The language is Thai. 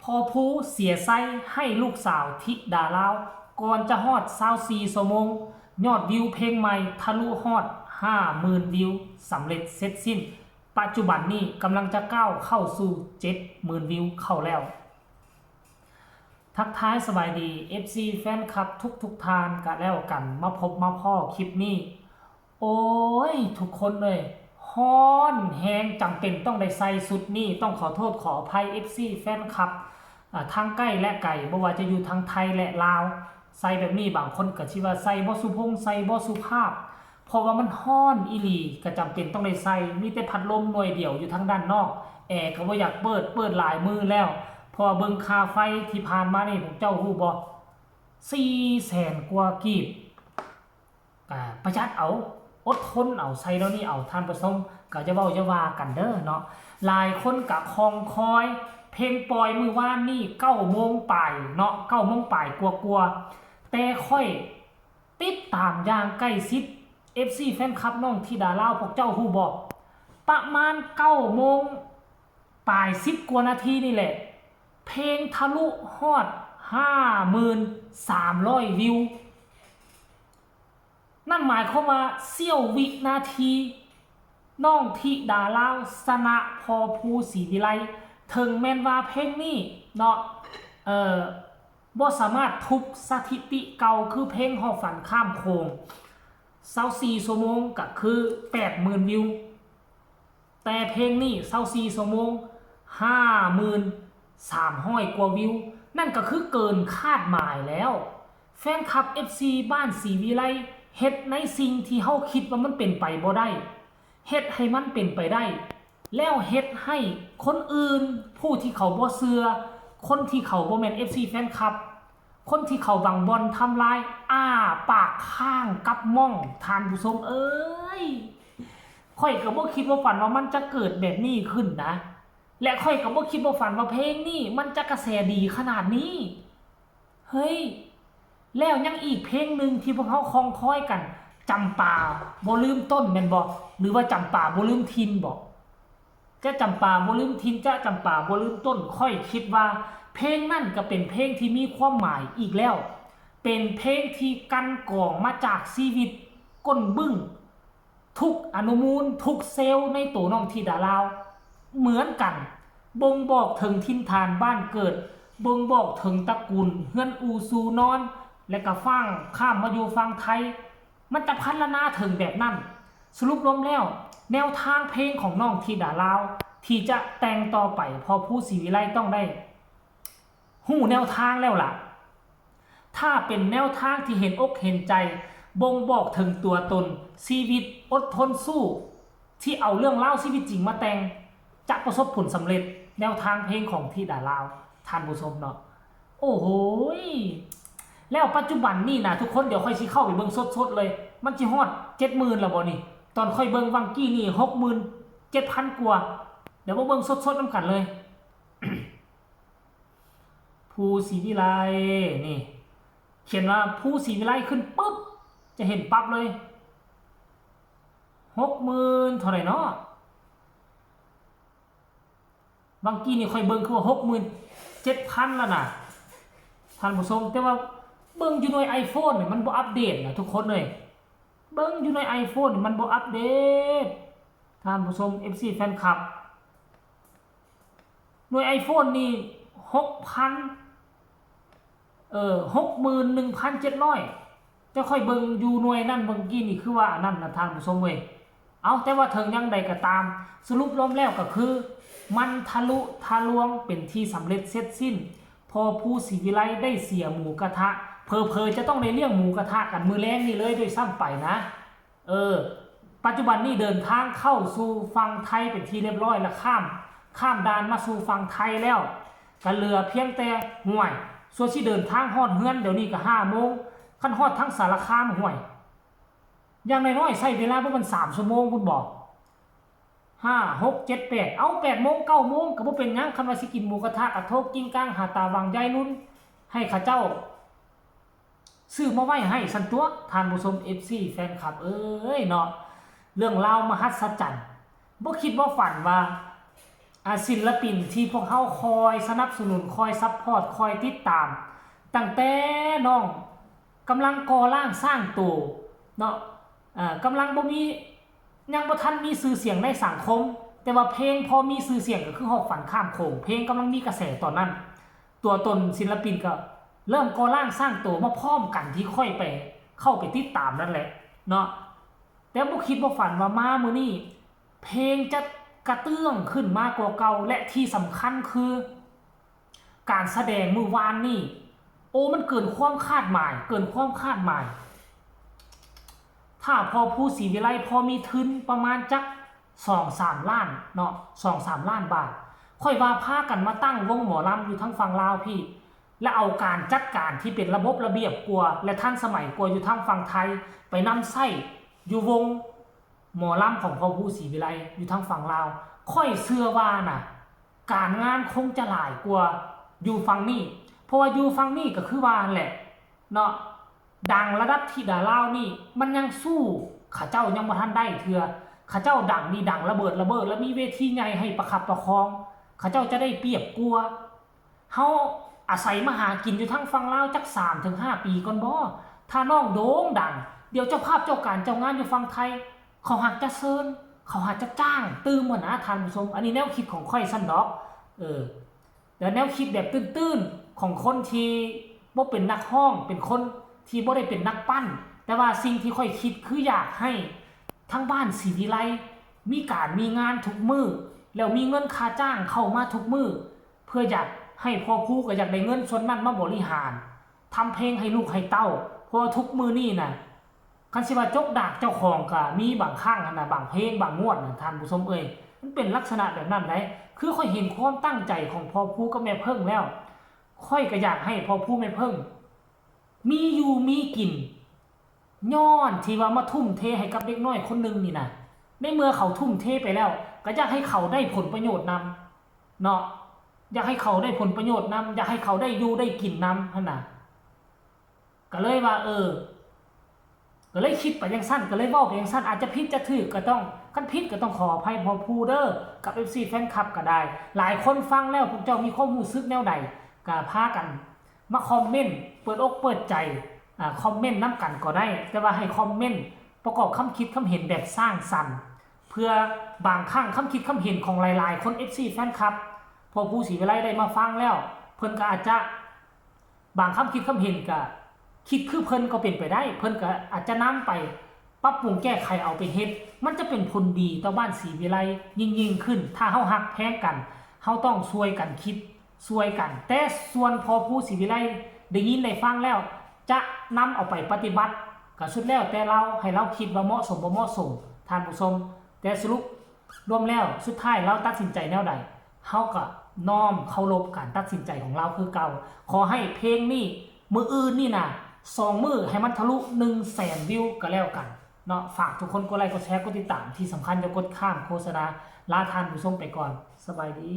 พอผู้เสียไส้ให้ลูกสาวธิดาลาวก่อนจะฮอด24 ชั่วโมงยอดวิวเพลงใหม่ทะลุฮอด 50,000 วิวสำเร็จเสร็จสิ้นปัจจุบันนี้กำลังจะก้าวเข้าสู่ 70,000 วิวเข้าแล้วทักทายสบายดี FC แฟนคลับทุกทานกะแล้วกันมาพบมาพ่อคลิปนี้โอ้ยทุกคนเลยฮ้อนแฮงจำเป็นต้องได้ใส่สุดนี้ต้องขอโทษขออภัย FC แฟนคลับทางใกล้และไกลบ่ว่าจะอยู่ทางไทยและลาวใส่แบบนี้บางคนก็สิว่าใส่บ่สุภงใส่บ่สุภาพเพราะว่ามันฮ้อนอีหลีก็จำเป็นต้องได้ใส่มีแต่พัดลมหน่วยเดียวอยู่ทางด้านนอกแอร์ก็บ่อยากเปิดหลายมือแล้วพอเบิ่งค่าไฟที่ผ่านมานี่ผมเจ้าฮู้บ่400,000 กว่ากีบประหยัดเอาอดทนเอาใส่แล้วนี่เอาท่านผู้ชมก็จะเว้าจะว่ากันเด้อเนาะหลายคนก็คองคอยเพลงปล่อยมื้อวานนี่9 โมงปลายเนาะ9 โมงปลายกว่าๆแต่ค่อยติดตามอย่างใกล้ชิด FC แฟนคลับน้องธิดาลาวพวกเจ้าฮู้บ่ประมาณ9 โมงปลาย10 กว่านาทีนี่แหละเพลงทะลุฮอด 5,300 วิวนั่นหมายความว่าเสี้ยววินาทีน้องธิดาลาวชนะพอภูศรีวิไลถึงแม้นว่าเพลงนี้เนาะบ่สามารถทุบสถิติเก่าคือเพลงหอบฝันข้ามโขง24 ชั่วโมงก็คือ 80,000 วิวแต่เพลงนี้24 ชั่วโมง 5,300 กว่าวิวนั่นก็คือเกินคาดหมายแล้วแฟนคลับ FC บ้านศรีวิไลเฮ็ดในสิ่งที่เฮาคิดว่ามันเป็นไปบ่ได้เฮ็ดให้มันเป็นไปได้แล้วเฮ็ดให้คนอื่นผู้ที่เขาบ่เชื่อคนที่เขาบ่แม่น FC แฟนคลับคนที่เขาบังบอลทำลายปากข้างกับม่องทานผู้ชมเอ้ยค่อยก็บ่คิดว่าฝันว่ามันจะเกิดแบบนี้ขึ้นนะและค่อยก็บ่คิดว่าฝันว่าเพลงนี้มันจะกระแสดีขนาดนี้เฮ้ยแล้วยังอีกเพลงหนึ่งที่พวกเขาคองคอยกันจำป่าบ่ลืมต้นแม่นบ่หรือว่าจำป่าบ่ลืมทินบ่จะจำป่าบ่ลืมทินจะจำป่าบ่ลืมต้นค่อยคิดว่าเพลงนั่นก็เป็นเพลงที่มีความหมายอีกแล้วเป็นเพลงที่กันกองมาจากชีวิตก้นบึ้งทุกอนุมูลทุกเซลล์ในตัวน้องธิดาลาวเหมือนกันบ่งบอกถึงถิ่นฐานบ้านเกิดบ่งบอกถึงตระกูลเฮือนอูซูนอนและก็ฟังข้ามมาอยู่ฟังไทยมันจะพัฒนาถึงแบบนั้นสรุปรวมแล้วแนวทางเพลงของน้องธิดาลาวที่จะแต่งต่อไปพอผู้ศรีวิไลต้องได้หู้แนวทางแล้วล่ะถ้าเป็นแนวทางที่เห็นอกเห็นใจบ่งบอกถึงตัวตนชีวิตอดทนสู้ที่เอาเรื่องเล่าชีวิตจริงมาแต่งจะประสบผลสำเร็จแนวทางเพลงของธิดาลาวท่านผู้ชมเนาะโอ้โหแล้วปัจจุบันนี่นะทุกคนเดี๋ยวค่อยสิเข้าไปเบิ่งสดๆเลยมันสิฮอด 70,000 แล้วบ่นี่ตอนค่อยเบิ่งวังกี้นี่ 67,000 กว่าเดี๋ยวมาเบิ่งสดๆนำกันเลย ภูศรีวิไลนี่เขียนว่าภูศรีวิไลขึ้นปุ๊บจะเห็นปั๊บเลย 60,000 เท่าไหร่เนาะบางกี้นี่ค่อยเบิ่งคือว่า 67,000 แล้วน่ะท่านผู้ชมแต่ว่าเบิ่งอยู่ใน iPhone นี่มันบ่อัปเดตนะทุกคนเลยเบิ่งอยู่ใน iPhone นี่มันบ่อัปเดตท่านผู้ชม FC แฟนคลับหน่วย iPhone นี่ 6,000 61,700จะค่อยเบิ่งอยู่หน่วยนั่นเมื่อกี้นี่คือว่านั่นนะท่านผู้ชมเว้ยเอาแต่ว่าถึงยังใดก็ตามสรุปรวมแล้วก็คือมันทะลุทะลวงเป็นที่สำเร็จเสร็จสิ้นพอผู้ศรีวิไลได้เสียหมูกระทะเพอจะต้องได้เลี้ยงหมูกระทะกันมื้อแลงนี่เลยโดยซ้ำไปนะปัจจุบันนี้เดินทางเข้าสู่ฝั่งไทยเป็นที่เรียบร้อยแล้วข้ามด่านมาสู่ฝั่งไทยแล้วก็เหลือเพียงแต่ห่วยส่วนที่เดินทางฮอดเฮือนเดี๋ยวนี้ก็5 โมงคันฮอดทั้งสารคามห่วยอย่างน้อยๆใช้เวลาประมาณ3 ชั่วโมงคุณบอก5 6 7 8เอา8 โมง 9 โมงก็บ่เป็นหยังคันว่าสิกินหมูกระทะกะโทกกิ้งก้างหาตาวางยายนุ่นให้ข้าเจ้าซื้อมาไว้ให้สันตัวท่านผู้ชม FC แฟนคลับเอ้ยเนาะเรื่องราวมหัศจรรย์บ่คิดบ่ฝันว่า ศิลปินที่พวกเขาคอยสนับสนุนคอยซัพพอร์ตคอยติดตามตั้งแต่น้องกำลังก่อร่างสร้างตัวเนาะกำลังบ่มียังบ่ทันมีชื่อเสียงในสังคมแต่ว่าเพลงพอมีชื่อเสียงก็คือฮอกฝันข้ามโขงเพลงกำลังมีกระแสตอนนั้นตัวตนศิลปินก็เริ่มก่อร่างสร้างตัวมาพร้อมกันที่ค่อยไปเข้าไปติดตามนั่นแหละเนาะแต่บ่คิดบ่ฝันว่ามามื้อนี้เพลงจะกระเตื้องขึ้นมากกว่าเก่าและที่สำคัญคือการแสดงมื้อวานนี่โอ้มันเกินความคาดหมายถ้าพอผู้ศรีวิไลพอมีทุนประมาณจัก 2-3 ล้านเนาะ 2-3 ล้านบาทค่อยว่าพากันมาตั้งวงหมอลำอยู่ทั้งฝั่งลาวพี่และเอาการจัดการที่เป็นระบบระเบียบกว่าและทันสมัยกว่าอยู่ทั้งฝั่งไทยไปนำไส้อยู่วงหมอลำของพ่อผู้ศรีวิไลอยู่ทั้งฝั่งลาวค่อยเชื่อว่าน่ะการงานคงจะหลายกว่าอยู่ฝั่งนี้เพราะว่าอยู่ฝั่งนี้ก็คือว่าแหละเนาะดังระดับที่ดาลาวนี่มันยังสู้ข้าเจ้ายังบ่ทันได้เถื่อข้าเจ้าดังนี่ดังระเบิดแล้วมีเวทีใหญ่ให้ประคับประคองข้าเจ้าจะได้เปรียบกลัวเฮาอาศัยมาหากินอยู่ทั้งฝั่งลาวจัก 3-5 ปีก่อนบ่ถ้าน้องโด่งดังเดี๋ยวเจ้าภาพเจ้าการเจ้างานอยู่ฝั่งไทยเขาหักจะเซินเขาหักจะจ้างตื่มหมดนะท่านผู้ชมอันนี้แนวคิดของค่อยสั้นดอกแต่แนวคิดแบบตื้นๆของคนที่บ่เป็นนักฮ้องเป็นคนที่บ่ได้เป็นนักปั้นแต่ว่าสิ่งที่ค่อยคิดคืออยากให้ทั้งบ้านศรีวิไลมีการมีงานทุกมื้อแล้วมีเงินค่าจ้างเข้ามาทุกมื้อเพื่ออยากให้พ่อผู้ก็อยากได้เงินส่วนนั้นมาบริหารทำเพลงให้ลูกให้เต้าเพราะทุกมื้อนี่น่ะคันสิว่าจกดากเจ้าของก็มีบางครั้งน่ะบางเพลงบางงวดน่ะท่านผู้ชมมันเป็นลักษณะแบบนั้นได้คือค่อยเห็นความตั้งใจของพ่อผู้กับแม่เพิ่งแล้วค่อยก็อยากให้พ่อผู้แม่เพิ่งมีอยู่มีกินย้อนที่ว่ามาทุ่มเทให้กับเด็กน้อยคนนึงนี่นะในเมื่อเขาทุ่มเทไปแล้วก็อยากให้เขาได้ผลประโยชน์นำเนาะอยากให้เขาได้ผลประโยชน์นำอยากให้เขาได้อยู่ได้กินนำหั่นน่ะก็เลยว่าก็เลยคิดไปยังสั้นก็เลยเว้าไปยังสั้นอาจจะผิดจะถูกก็ต้องคันผิดก็ต้องขออภัยพ่อผู้เด้อกับ FC แฟนคลับก็ได้หลายคนฟังแล้วพวกเจ้ามีความรู้สึกแนวใดก็พากันมาคอมเมนต์เปิดอกเปิดใจคอมเมนต์นำกันก็ได้แต่ว่าให้คอมเมนต์ประกอบคำคิดคำเห็นแบบสร้างสรรค์เพื่อบางครั้งคำคิดคำเห็นของหลายๆคน FC แฟนคลับพอผู้ศรีวิไลได้มาฟังแล้วเพิ่นก็อาจจะบางคำคิดคำเห็นก็คิดคือเพิ่นก็เป็นไปได้เพิ่นก็อาจจะนำไปปรับปรุงแก้ไขเอาไปเฮ็ดมันจะเป็นผลดีต่อบ้านศรีวิไลยิ่งขึ้นถ้าเฮาฮักแพงกันเฮาต้องช่วยกันคิดช่วยกันแต่ส่วนพอผู้ศรีวิไลได้ยินได้ฟังแล้วจะนำเอาไปปฏิบัติก็สุดแล้วแต่เราให้เราคิดว่าเหมาะสมบ่เหมาะสมท่านผู้ชมแต่สรุปรวมแล้วสุดท้ายเราตัดสินใจแนวใดเฮาก็น้อมเคารพการตัดสินใจของเราคือเก่าขอให้เพลงนี้มื้ออื่นนี่นะ2 มื้อให้มันทะลุ 100,000 วิวก็แล้วกันเนาะฝากทุกคนกดไลค์กดแชร์กดติดตามที่สำคัญอย่ากดข้ามโฆษณาลาท่านผู้ชมไปก่อนสบายดี